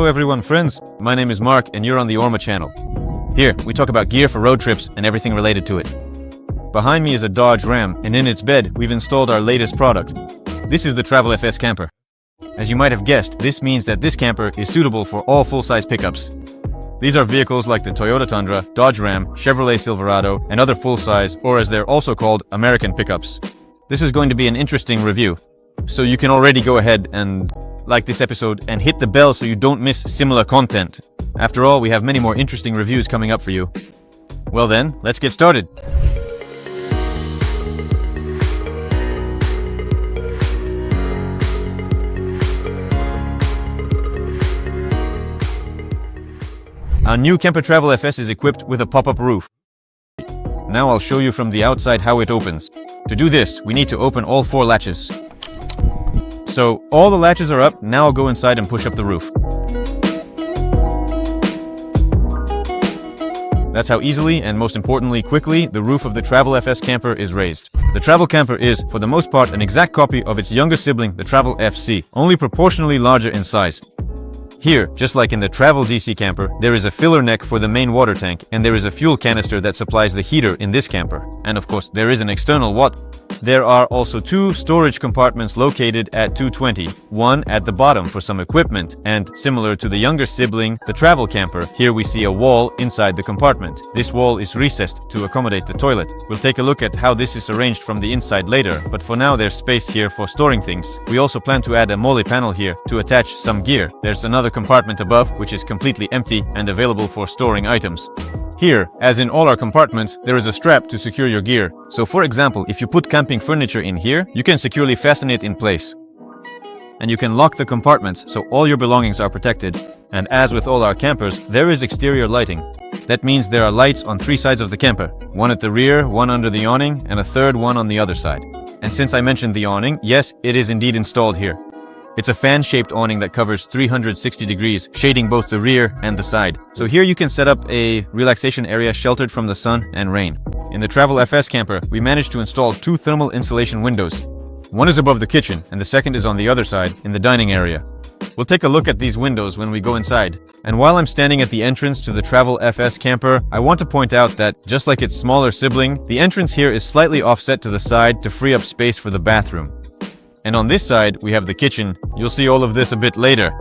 Hello everyone friends, my name is Mark and you're on the ORMO channel. Here, we talk about gear for road trips and everything related to it. Behind me is a Dodge Ram, and in its bed, we've installed our latest product. This is the Travel FS camper. As you might have guessed, this means that this camper is suitable for all full-size pickups. These are vehicles like the Toyota Tundra, Dodge Ram, Chevrolet Silverado, and other full-size, or as they're also called, American pickups. This is going to be an interesting review, so you can already go ahead and like this episode and hit the bell so you don't miss similar content. After all, we have many more interesting reviews coming up for you. Well then, let's get started. Our new Camper Travel FS is equipped with a pop-up roof. Now I'll show you from the outside how it opens. To do this, we need to open all 4 latches. So, all the latches are up, now I'll go inside and push up the roof. That's how easily, and most importantly quickly, the roof of the Travel FS camper is raised. The Travel camper is, for the most part, an exact copy of its younger sibling, the Travel FC, only proportionally larger in size. Here, just like in the Travel DC camper, there is a filler neck for the main water tank, and there is a fuel canister that supplies the heater in this camper. And of course, there is an external There are also 2 storage compartments located at 220, one at the bottom for some equipment, and similar to the younger sibling, the Travel camper, here we see a wall inside the compartment. This wall is recessed to accommodate the toilet. We'll take a look at how this is arranged from the inside later, but for now there's space here for storing things. We also plan to add a MOLLE panel here to attach some gear. There's another compartment above, which is completely empty and available for storing items. Here, as in all our compartments, there is a strap to secure your gear. So for example, if you put camping furniture in here, you can securely fasten it in place. And you can lock the compartments so all your belongings are protected. And as with all our campers, there is exterior lighting. That means there are lights on 3 sides of the camper. One at the rear, one under the awning, and a third one on the other side. And since I mentioned the awning, yes, it is indeed installed here. It's a fan-shaped awning that covers 360 degrees, shading both the rear and the side. So here you can set up a relaxation area sheltered from the sun and rain. In the Travel FS camper, we managed to install 2 thermal insulation windows. One is above the kitchen, and the second is on the other side, in the dining area. We'll take a look at these windows when we go inside. And while I'm standing at the entrance to the Travel FS camper, I want to point out that, just like its smaller sibling, the entrance here is slightly offset to the side to free up space for the bathroom. And on this side, we have the kitchen. You'll see all of this a bit later.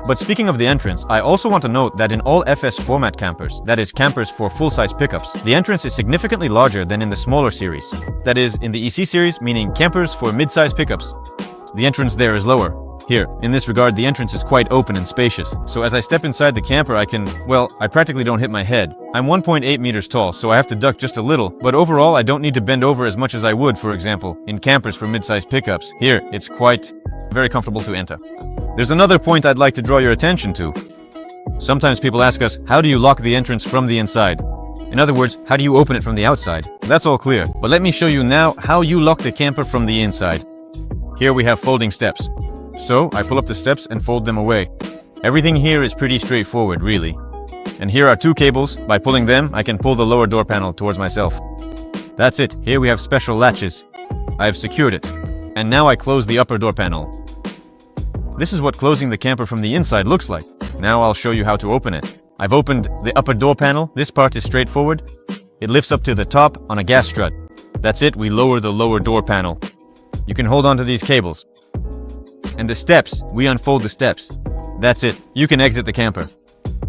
But speaking of the entrance, I also want to note that in all FS format campers, that is campers for full-size pickups, the entrance is significantly larger than in the smaller series. That is, in the EC series, meaning campers for mid-size pickups. The entrance there is lower. Here, in this regard, the entrance is quite open and spacious. So as I step inside the camper, I practically don't hit my head. I'm 1.8 meters tall, so I have to duck just a little, but overall I don't need to bend over as much as I would, for example, in campers for mid-size pickups. Here, it's quite very comfortable to enter. There's another point I'd like to draw your attention to. Sometimes people ask us, how do you lock the entrance from the inside? In other words, how do you open it from the outside? That's all clear, but let me show you now how you lock the camper from the inside. Here we have folding steps. So, I pull up the steps and fold them away. Everything here is pretty straightforward, really. And here are 2 cables. By pulling them, I can pull the lower door panel towards myself. That's it. Here we have special latches. I have secured it. And now I close the upper door panel. This is what closing the camper from the inside looks like. Now I'll show you how to open it. I've opened the upper door panel. This part is straightforward. It lifts up to the top on a gas strut. That's it. We lower the lower door panel. You can hold on to these cables. And the steps, we unfold the steps. That's it. You can exit the camper.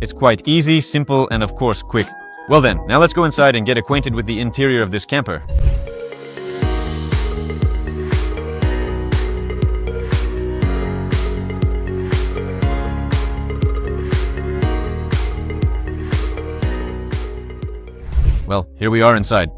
It's quite easy, simple, and of course, quick. Well then, now let's go inside and get acquainted with the interior of this camper. Well, here we are inside.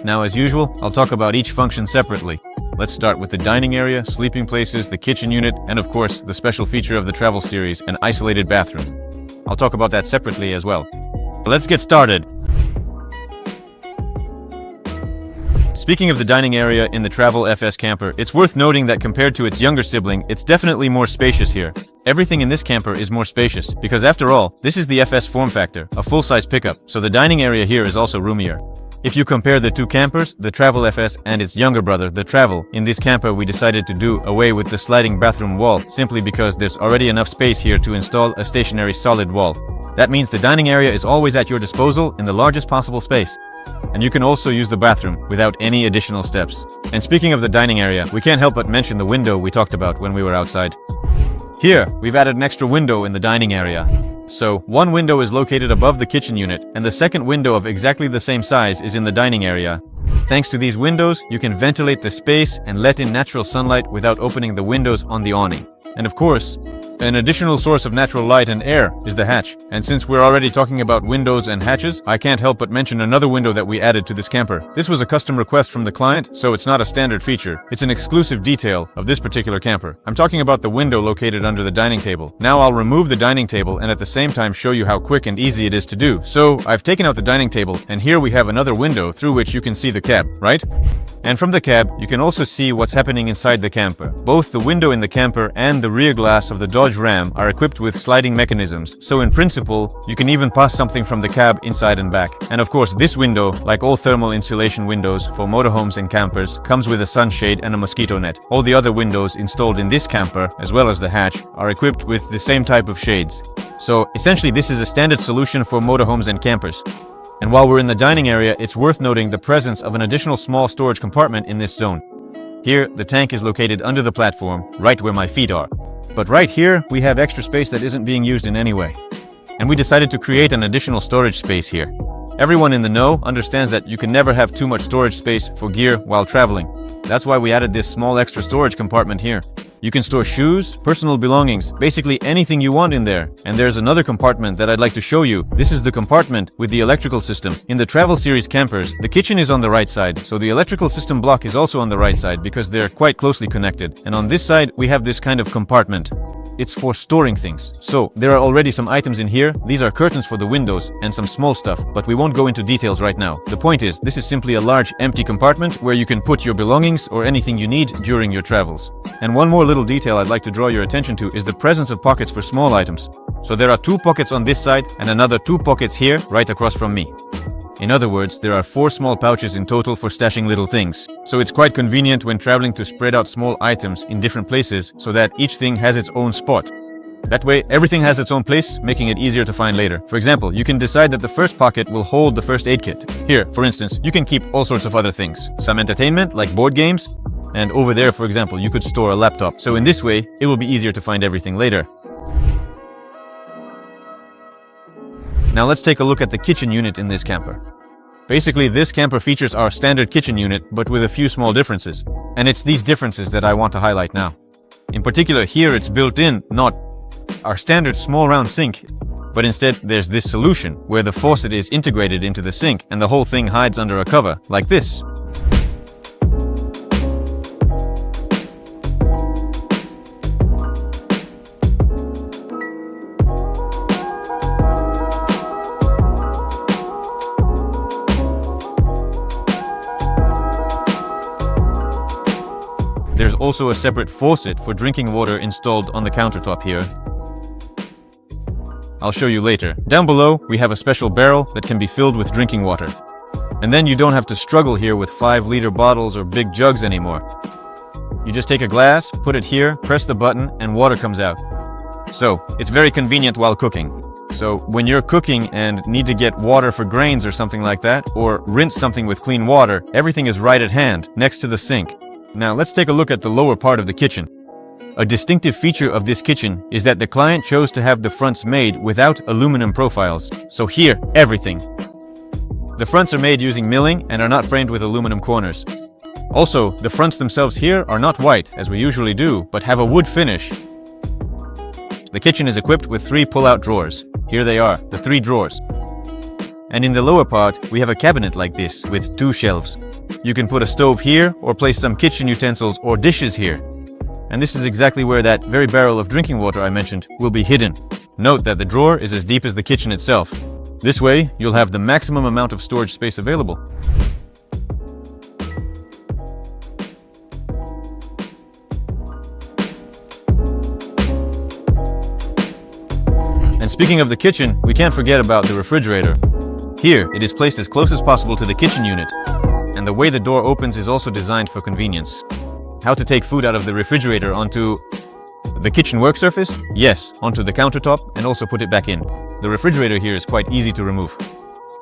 Now, as usual, I'll talk about each function separately. Let's start with the dining area, sleeping places, the kitchen unit, and of course, the special feature of the Travel series, an isolated bathroom. I'll talk about that separately as well. Let's get started. Speaking of the dining area in the Travel FS camper, it's worth noting that compared to its younger sibling, it's definitely more spacious here. Everything in this camper is more spacious, because after all, this is the FS form factor, a full-size pickup, so the dining area here is also roomier. If you compare the two campers, the Travel FS and its younger brother, the Travel, in this camper we decided to do away with the sliding bathroom wall simply because there's already enough space here to install a stationary solid wall. That means the dining area is always at your disposal in the largest possible space. And you can also use the bathroom without any additional steps. And speaking of the dining area, we can't help but mention the window we talked about when we were outside. Here, we've added an extra window in the dining area. So, one window is located above the kitchen unit, and the second window of exactly the same size is in the dining area. Thanks to these windows, you can ventilate the space and let in natural sunlight without opening the windows on the awning. And of course, an additional source of natural light and air is the hatch. And since we're already talking about windows and hatches, I can't help but mention another window that we added to this camper. This was a custom request from the client, so it's not a standard feature. It's an exclusive detail of this particular camper. I'm talking about the window located under the dining table. Now I'll remove the dining table and at the same time show you how quick and easy it is to do. So I've taken out the dining table, and here we have another window through which you can see the cab, right? And from the cab, you can also see what's happening inside the camper. Both the window in the camper and the rear glass of the Dodge Ram are equipped with sliding mechanisms, so in principle, you can even pass something from the cab inside and back. And of course, this window, like all thermal insulation windows for motorhomes and campers, comes with a sunshade and a mosquito net. All the other windows installed in this camper, as well as the hatch, are equipped with the same type of shades. So essentially, this is a standard solution for motorhomes and campers. And while we're in the dining area, it's worth noting the presence of an additional small storage compartment in this zone. Here, the tank is located under the platform, right where my feet are. But right here, we have extra space that isn't being used in any way. And we decided to create an additional storage space here. Everyone in the know understands that you can never have too much storage space for gear while traveling. That's why we added this small extra storage compartment here. You can store shoes, personal belongings, basically anything you want in there. And there's another compartment that I'd like to show you. This is the compartment with the electrical system. In the Travel Series campers, the kitchen is on the right side, so the electrical system block is also on the right side because they're quite closely connected. And on this side, we have this kind of compartment. It's for storing things. So, there are already some items in here. These are curtains for the windows and some small stuff, but we won't go into details right now. The point is, this is simply a large empty compartment where you can put your belongings or anything you need during your travels. And one more little detail I'd like to draw your attention to is the presence of pockets for small items. So there are 2 pockets on this side and another 2 pockets here right across from me. In other words, there are 4 small pouches in total for stashing little things. So it's quite convenient when traveling to spread out small items in different places so that each thing has its own spot. That way, everything has its own place, making it easier to find later. For example, you can decide that the first pocket will hold the first aid kit. Here, for instance, you can keep all sorts of other things. Some entertainment, like board games, and over there, for example, you could store a laptop. So in this way, it will be easier to find everything later. Now let's take a look at the kitchen unit in this camper. Basically, this camper features our standard kitchen unit, but with a few small differences. And it's these differences that I want to highlight now. In particular, here it's built in, not our standard small round sink, but instead there's this solution, where the faucet is integrated into the sink and the whole thing hides under a cover, like this. There's also a separate faucet for drinking water installed on the countertop here. I'll show you later. Down below, we have a special barrel that can be filled with drinking water. And then you don't have to struggle here with 5-liter bottles or big jugs anymore. You just take a glass, put it here, press the button, and water comes out. So, it's very convenient while cooking. So, when you're cooking and need to get water for grains or something like that, or rinse something with clean water, everything is right at hand, next to the sink. Now let's take a look at the lower part of the kitchen. A distinctive feature of this kitchen is that the client chose to have the fronts made without aluminum profiles. So here, everything. The fronts are made using milling and are not framed with aluminum corners. Also, the fronts themselves here are not white, as we usually do, but have a wood finish. The kitchen is equipped with 3 pull-out drawers. Here they are, the 3 drawers. And in the lower part, we have a cabinet like this, with 2 shelves. You can put a stove here, or place some kitchen utensils or dishes here. And this is exactly where that very barrel of drinking water I mentioned will be hidden. Note that the drawer is as deep as the kitchen itself. This way, you'll have the maximum amount of storage space available. And speaking of the kitchen, we can't forget about the refrigerator. Here, it is placed as close as possible to the kitchen unit, and the way the door opens is also designed for convenience. How to take food out of the refrigerator onto the kitchen work surface? Yes, onto the countertop, and also put it back in. The refrigerator here is quite easy to remove.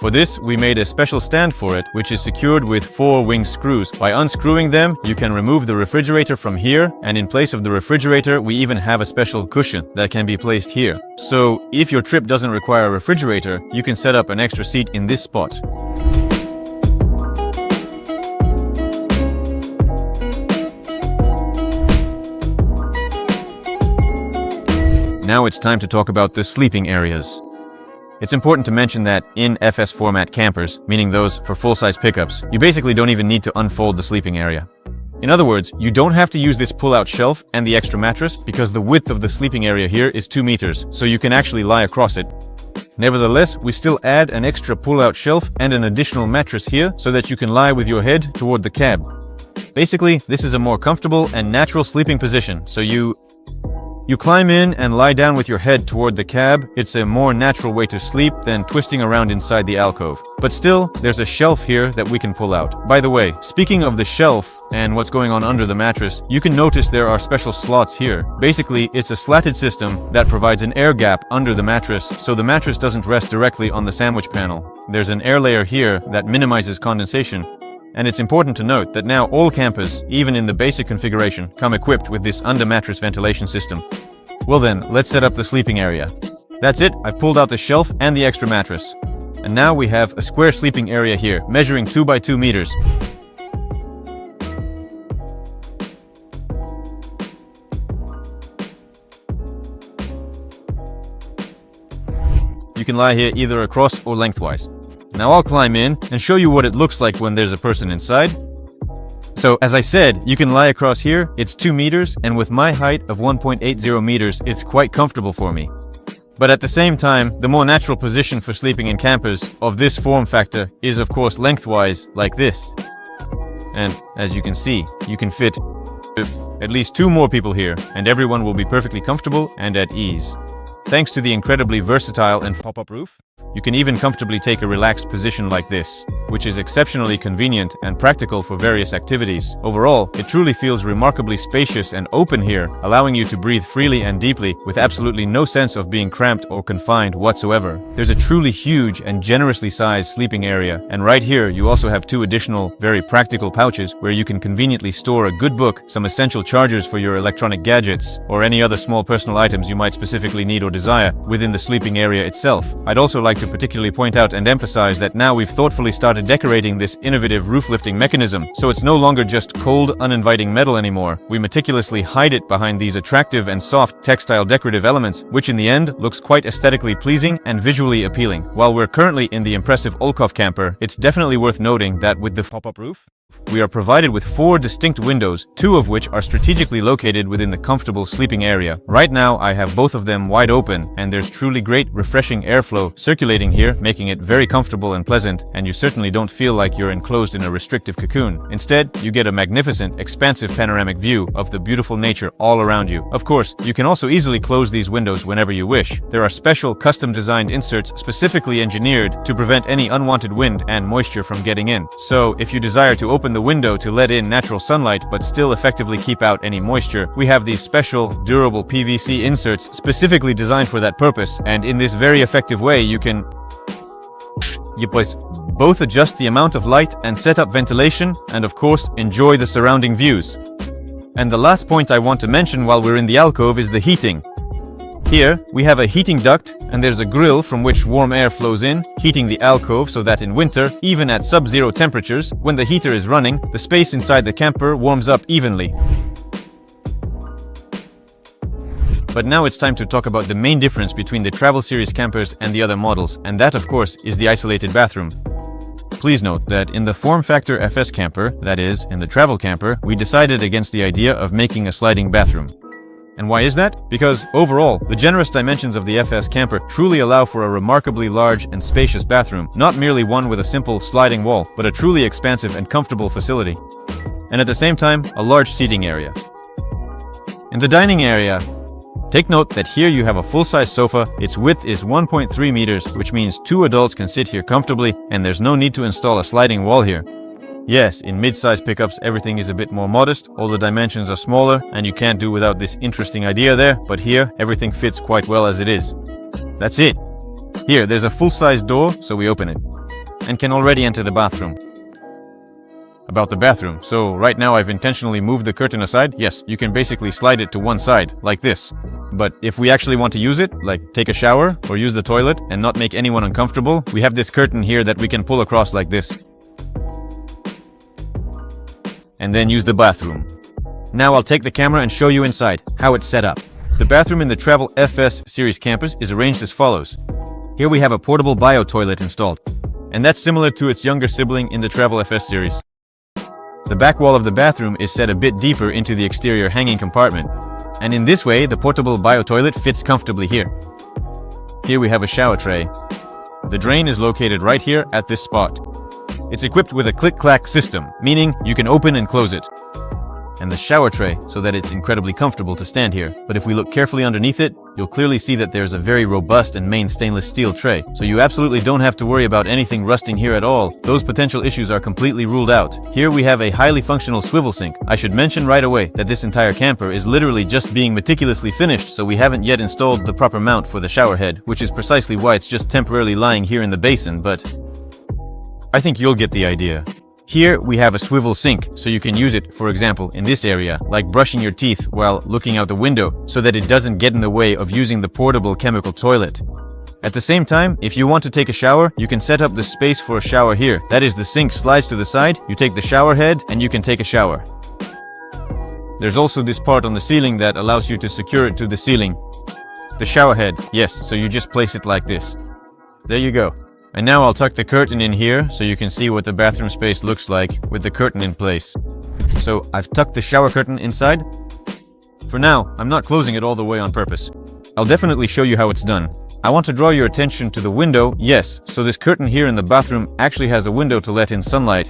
For this, we made a special stand for it, which is secured with 4 wing screws. By unscrewing them, you can remove the refrigerator from here, and in place of the refrigerator, we even have a special cushion that can be placed here. So, if your trip doesn't require a refrigerator, you can set up an extra seat in this spot. Now it's time to talk about the sleeping areas. It's important to mention that in FS format campers, meaning those for full-size pickups, you basically don't even need to unfold the sleeping area. In other words, you don't have to use this pull-out shelf and the extra mattress because the width of the sleeping area here is 2 meters, so you can actually lie across it. Nevertheless, we still add an extra pull-out shelf and an additional mattress here so that you can lie with your head toward the cab. Basically, this is a more comfortable and natural sleeping position, so you climb in and lie down with your head toward the cab. It's a more natural way to sleep than twisting around inside the alcove. But still, there's a shelf here that we can pull out. By the way, speaking of the shelf and what's going on under the mattress, you can notice there are special slots here. Basically, it's a slatted system that provides an air gap under the mattress, so the mattress doesn't rest directly on the sandwich panel. There's an air layer here that minimizes condensation. And it's important to note that now all campers, even in the basic configuration, come equipped with this under-mattress ventilation system. Well then, let's set up the sleeping area. That's it, I've pulled out the shelf and the extra mattress. And now we have a square sleeping area here, measuring 2 by 2 meters. You can lie here either across or lengthwise. Now I'll climb in and show you what it looks like when there's a person inside. So, as I said, you can lie across here, it's 2 meters, and with my height of 1.80 meters, it's quite comfortable for me. But at the same time, the more natural position for sleeping in campers of this form factor is of course lengthwise, like this. And as you can see, you can fit at least 2 more people here, and everyone will be perfectly comfortable and at ease. Thanks to the incredibly versatile and pop-up roof, you can even comfortably take a relaxed position like this, which is exceptionally convenient and practical for various activities. Overall, it truly feels remarkably spacious and open here, allowing you to breathe freely and deeply with absolutely no sense of being cramped or confined whatsoever. There's a truly huge and generously sized sleeping area, and right here you also have 2 additional, very practical pouches where you can conveniently store a good book, some essential chargers for your electronic gadgets, or any other small personal items you might specifically need or desire within the sleeping area itself. I'd also like to particularly point out and emphasize that now we've thoughtfully started decorating this innovative roof lifting mechanism, so it's no longer just cold, uninviting metal anymore. We meticulously hide it behind these attractive and soft textile decorative elements, which in the end looks quite aesthetically pleasing and visually appealing. While we're currently in the impressive Olkov camper, it's definitely worth noting that with the pop-up roof, we are provided with 4 distinct windows, 2 of which are strategically located within the comfortable sleeping area. Right now, I have both of them wide open, and there's truly great, refreshing airflow circulating here, making it very comfortable and pleasant, and you certainly don't feel like you're enclosed in a restrictive cocoon. Instead, you get a magnificent, expansive panoramic view of the beautiful nature all around you. Of course, you can also easily close these windows whenever you wish. There are special, custom-designed inserts specifically engineered to prevent any unwanted wind and moisture from getting in. So, if you desire to open the window to let in natural sunlight but still effectively keep out any moisture, we have these special, durable PVC inserts specifically designed for that purpose, and in this very effective way you can both adjust the amount of light and set up ventilation, and of course enjoy the surrounding views. And the last point I want to mention while we're in the alcove is the heating. Here, we have a heating duct, and there's a grill from which warm air flows in, heating the alcove so that in winter, even at sub-zero temperatures, when the heater is running, the space inside the camper warms up evenly. But now it's time to talk about the main difference between the Travel Series campers and the other models, and that, of course, is the isolated bathroom. Please note that in the Form Factor FS camper, that is, in the travel camper, we decided against the idea of making a sliding bathroom. And why is that? Because, overall, the generous dimensions of the FS camper truly allow for a remarkably large and spacious bathroom, not merely one with a simple sliding wall, but a truly expansive and comfortable facility. And at the same time, a large seating area. In the dining area, Take note that here you have a full-size sofa. Its width is 1.3 meters, which means 2 adults can sit here comfortably, and there's no need to install a sliding wall here. Yes, in mid-size pickups everything is a bit more modest, all the dimensions are smaller, and you can't do without this interesting idea there, but here everything fits quite well as it is. That's it. Here, there's a full-size door, so we open it, and can already enter the bathroom. About the bathroom, so right now I've intentionally moved the curtain aside. Yes, you can basically slide it to one side, like this. But if we actually want to use it, like take a shower or use the toilet and not make anyone uncomfortable, we have this curtain here that we can pull across like this. And then use the bathroom. Now I'll take the camera and show you inside, how it's set up. The bathroom in the Travel FS series campers is arranged as follows. Here we have a portable bio toilet installed, and that's similar to its younger sibling in the Travel FS series. The back wall of the bathroom is set a bit deeper into the exterior hanging compartment, and in this way the portable bio toilet fits comfortably here. Here we have a shower tray. The drain is located right here at this spot. It's equipped with a click-clack system, meaning you can open and close it. And the shower tray, so that it's incredibly comfortable to stand here. But if we look carefully underneath it, you'll clearly see that there's a very robust and main stainless steel tray. So you absolutely don't have to worry about anything rusting here at all. Those potential issues are completely ruled out. Here we have a highly functional swivel sink. I should mention right away that this entire camper is literally just being meticulously finished, so we haven't yet installed the proper mount for the shower head, which is precisely why it's just temporarily lying here in the basin, but I think you'll get the idea. Here we have a swivel sink, so you can use it, for example, in this area, like brushing your teeth while looking out the window, so that it doesn't get in the way of using the portable chemical toilet. At the same time, if you want to take a shower, you can set up the space for a shower here. That is, the sink slides to the side, you take the shower head, and you can take a shower. There's also this part on the ceiling that allows you to secure it to the ceiling. The shower head, yes, so you just place it like this. There you go. And now I'll tuck the curtain in here so you can see what the bathroom space looks like with the curtain in place. So I've tucked the shower curtain inside. For now, I'm not closing it all the way on purpose. I'll definitely show you how it's done. I want to draw your attention to the window, yes, so this curtain here in the bathroom actually has a window to let in sunlight.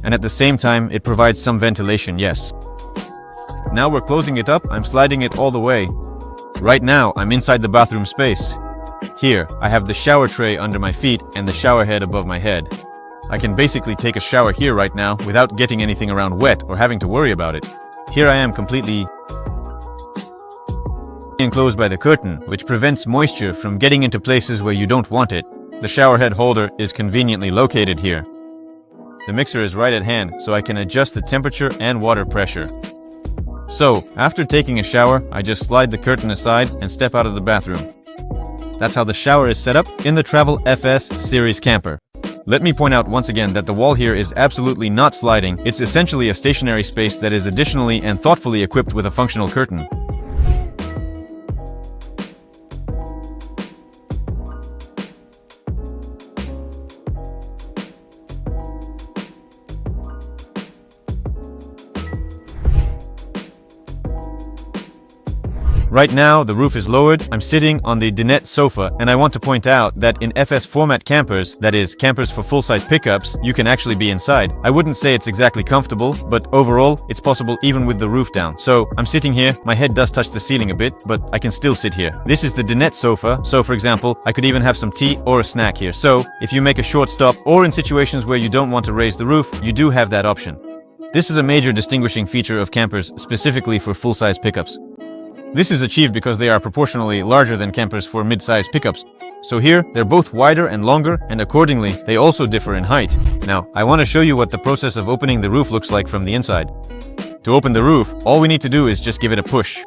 And at the same time, it provides some ventilation, yes. Now we're closing it up, I'm sliding it all the way. Right now, I'm inside the bathroom space. Here, I have the shower tray under my feet and the shower head above my head. I can basically take a shower here right now without getting anything around wet or having to worry about it. Here I am completely enclosed by the curtain, which prevents moisture from getting into places where you don't want it. The shower head holder is conveniently located here. The mixer is right at hand, so I can adjust the temperature and water pressure. So, after taking a shower, I just slide the curtain aside and step out of the bathroom. That's how the shower is set up in the Travel FS series camper. Let me point out once again that the wall here is absolutely not sliding. It's essentially a stationary space that is additionally and thoughtfully equipped with a functional curtain. Right now, the roof is lowered, I'm sitting on the dinette sofa, and I want to point out that in FS format campers, that is, campers for full-size pickups, you can actually be inside. I wouldn't say it's exactly comfortable, but overall, it's possible even with the roof down. So, I'm sitting here, my head does touch the ceiling a bit, but I can still sit here. This is the dinette sofa, so for example, I could even have some tea or a snack here. So, if you make a short stop, or in situations where you don't want to raise the roof, you do have that option. This is a major distinguishing feature of campers, specifically for full-size pickups. This is achieved because they are proportionally larger than campers for mid-size pickups. So here, they're both wider and longer, and accordingly, they also differ in height. Now, I want to show you what the process of opening the roof looks like from the inside. To open the roof, all we need to do is just give it a push.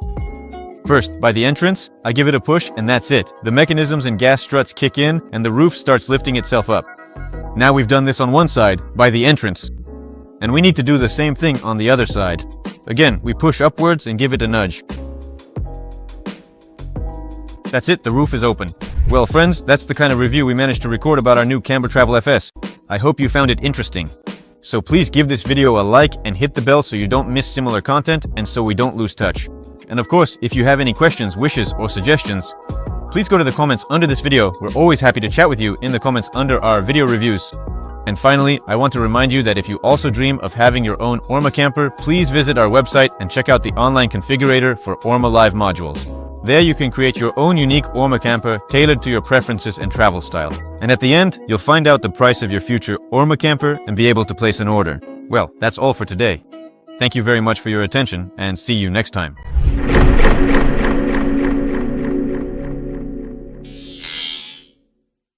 First, by the entrance, I give it a push and that's it. The mechanisms and gas struts kick in, and the roof starts lifting itself up. Now we've done this on one side, by the entrance. And we need to do the same thing on the other side. Again, we push upwards and give it a nudge. That's it, the roof is open. Well friends, that's the kind of review we managed to record about our new Camper Travel FS. I hope you found it interesting. So please give this video a like and hit the bell so you don't miss similar content and so we don't lose touch. And of course, if you have any questions, wishes, or suggestions, please go to the comments under this video. We're always happy to chat with you in the comments under our video reviews. And finally, I want to remind you that if you also dream of having your own ORMO camper, please visit our website and check out the online configurator for ORMO Live modules. There you can create your own unique ORMO camper tailored to your preferences and travel style. And at the end, you'll find out the price of your future ORMO camper and be able to place an order. Well, that's all for today. Thank you very much for your attention, and see you next time.